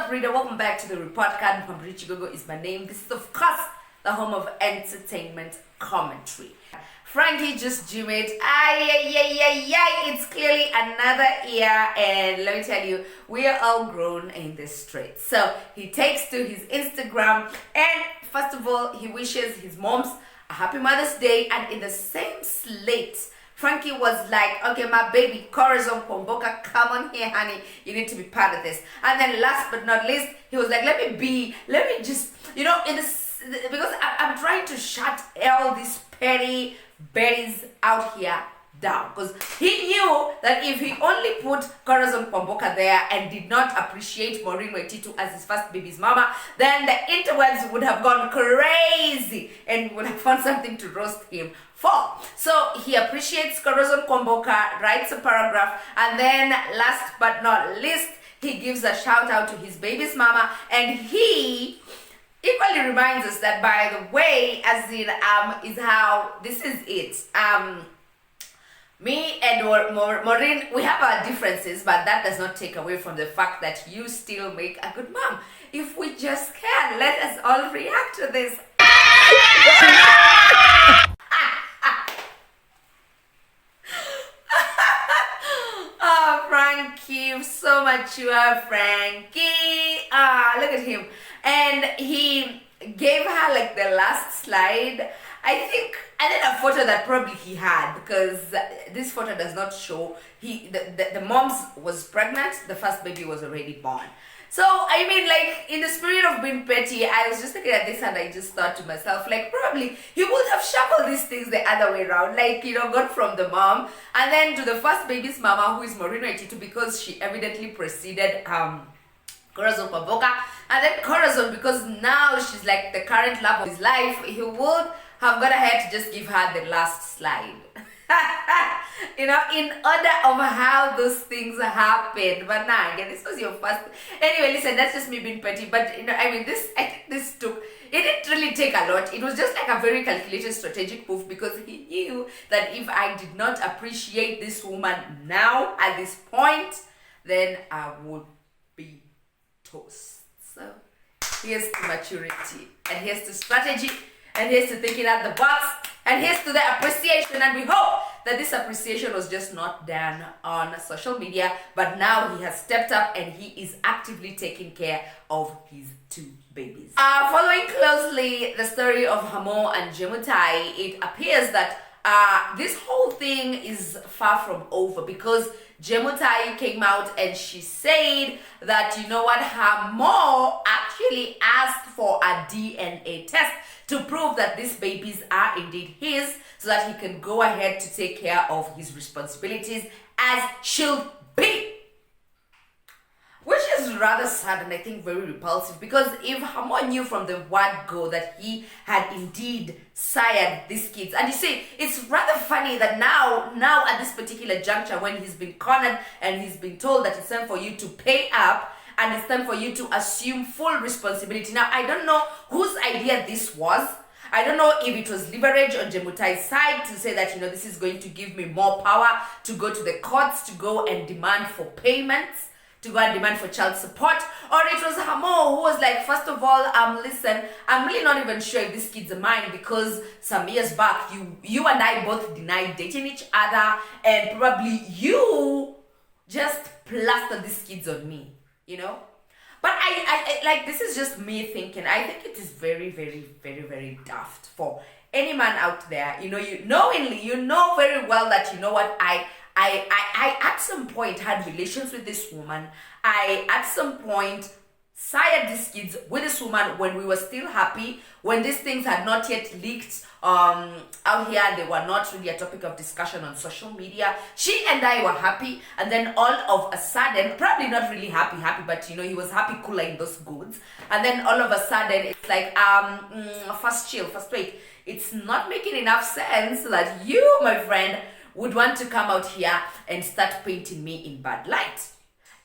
up, reader? Welcome back to the report card. Frankiejustgymit is my name. This is, of course, the home of entertainment commentary. Frankiejustgymit. It's clearly another year, and let me tell you, we are all grown in this street. So he takes to his Instagram, and first of all, he wishes his moms a happy Mother's Day, and in the same slate, Frankie was like, okay, my baby, Corazon Pomboka, come on here, honey. You need to be part of this. And then last but not least, he was like, let me just, in this, because I'm trying to shut all these petty berries out here down. Because he knew that if he only put Corazon Pomboka there and did not appreciate Maureen Waititu as his first baby's mama, then the interwebs would have gone crazy and would have found something to roast him for. So he appreciates Corazon Pomboka, writes a paragraph, and then last but not least, he gives a shout out to his baby's mama, and he equally reminds us that, by the way, as in is how this is it. Me and Maureen, we have our differences, but that does not take away from the fact that you still make a good mom. If we just can, let us all react to this. Oh, Frankie, so mature, Frankie. Look at him. And he gave her like the last slide, I think, and then a photo that probably he had, because this photo does not show the mom's was pregnant, the first baby was already born. So I mean, like, in the spirit of being petty, I was just looking at this and I just thought to myself, like, probably he would have shuffled these things the other way around, like, got from the mom and then to the first baby's mama, who is Maureen Waititu, because she evidently preceded Corazon Pomboka, and then Corazon, because now she's like the current love of his life, he would have gone ahead to just give her the last slide. In order of how those things happened. But nah, again, this was your first. Anyway, listen, that's just me being petty. But I think this took. It didn't really take a lot. It was just like a very calculated, strategic move, because he knew that if I did not appreciate this woman now at this point, then I would be toast. So here's to maturity, and here's to strategy, and here's to thinking out the box, and here's to the appreciation. And we hope that this appreciation was just not done on social media, but now he has stepped up and he is actively taking care of his two babies. Following closely the story of Hamo and Jemutai, it appears that this whole thing is far from over, because Jemutai came out and she said that, Hamo actually asked for a DNA test to prove that these babies are indeed his, so that he can go ahead to take care of his responsibilities as should be. Which is rather sad and I think very repulsive, because if Hamo knew from the word go that he had indeed sired these kids, and you see, it's rather funny that now at this particular juncture, when he's been cornered and he's been told that it's time for you to pay up and it's time for you to assume full responsibility. Now, I don't know whose idea this was. I don't know if it was leverage on Jemutai's side to say that, this is going to give me more power to go to the courts, to go and demand for payments, to go and demand for child support, or it was Hamo who was like, first of all, listen, I'm really not even sure if this kid's mine, because some years back, you and I both denied dating each other, and probably you just plastered these kids on me, But I like, this is just me thinking. I think it is very, very, very, very daft for any man out there. You know very well that, I at some point had relations with this woman. I at some point sired these kids with this woman when we were still happy, when these things had not yet leaked out here. They were not really a topic of discussion on social media. She and I were happy, and then all of a sudden, probably not really happy, but he was happy cooler in those goods, and then all of a sudden it's like, first wait, it's not making enough sense that you, my friend, would want to come out here and start painting me in bad light.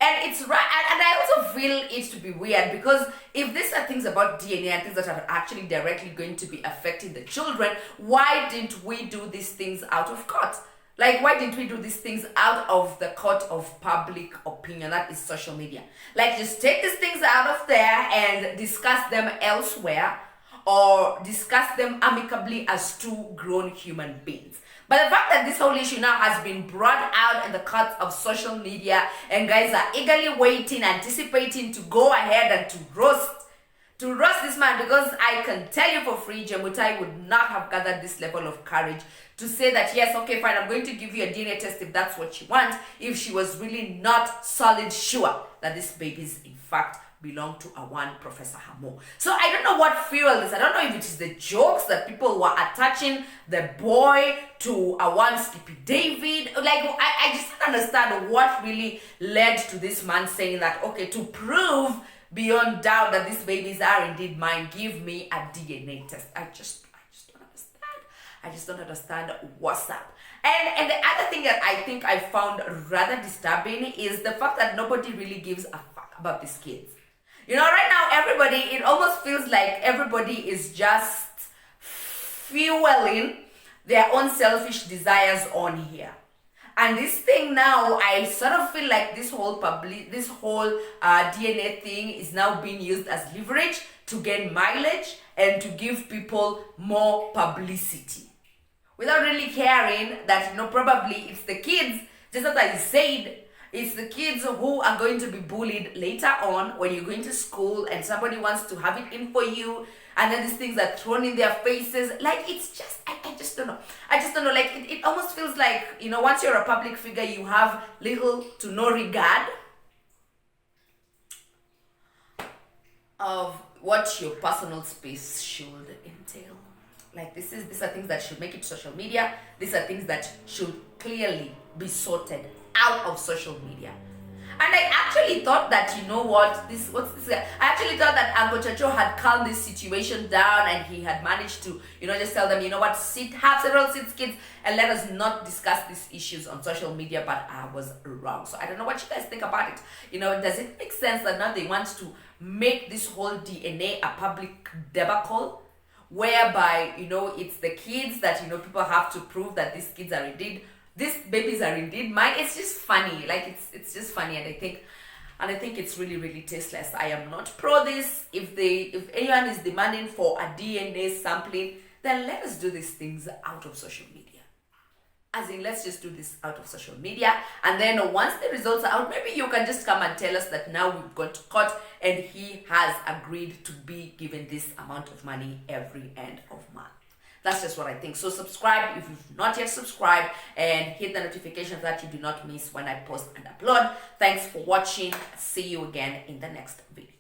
And it's right, and I also feel it to be weird, because if these are things about DNA and things that are actually directly going to be affecting the children, why didn't we do these things out of court? Like, why didn't we do these things out of the court of public opinion? That is social media. Like, just take these things out of there and discuss them elsewhere, or discuss them amicably as two grown human beings. But the fact that this whole issue now has been brought out in the courts of social media, and guys are eagerly waiting, anticipating to go ahead and to roast this man, because I can tell you for free, Jemutai would not have gathered this level of courage to say that, yes, okay, fine, I'm going to give you a DNA test if that's what you want, if she was really not solid sure that these babies, in fact, belong to a one Professor Hamo. So I don't know what fueled this. I don't know if it is the jokes that people were attaching the boy to a one Skippy David. Like, I just don't understand what really led to this man saying that, okay, to prove beyond doubt that these babies are indeed mine, give me a DNA test. I just don't understand. I just don't understand what's up. And the other thing that I think I found rather disturbing is the fact that nobody really gives a fuck about these kids. You know, right now, everybody, it almost feels like everybody is just fueling their own selfish desires on here. And this thing now, I sort of feel like this whole DNA thing is now being used as leverage to gain mileage and to give people more publicity, without really caring that, you know, probably it's the kids, just as I said, it's the kids who are going to be bullied later on when you're going to school and somebody wants to have it in for you, and then these things are thrown in their faces. Like, it's just, I just don't know. I just don't know. Like, it almost feels like, you know, once you're a public figure, you have little to no regard of what your personal space should entail. Like, these are things that should make it social media. These are things that should clearly be sorted out of social media. And I actually thought that, you know what, what's this guy? I actually thought that Uncle Chacho had calmed this situation down, and he had managed to, you know, just tell them, you know what, have several seats, kids, and let us not discuss these issues on social media. But I was wrong. So I don't know what you guys think about it. You know, does it make sense that now they want to make this whole DNA a public debacle, whereby, you know, it's the kids that, you know, people have to prove that these babies are indeed mine? It's just funny. Like, it's just funny, and I think it's really, really tasteless. I am not pro this. If anyone is demanding for a DNA sampling, then let us do these things out of social media. As in, let's just do this out of social media, and then once the results are out, maybe you can just come and tell us that now we've gone to court and he has agreed to be given this amount of money every end of month. That's just what I think. So subscribe if you've not yet subscribed, and hit the notifications that you do not miss when I post and upload. Thanks for watching. See you again in the next video.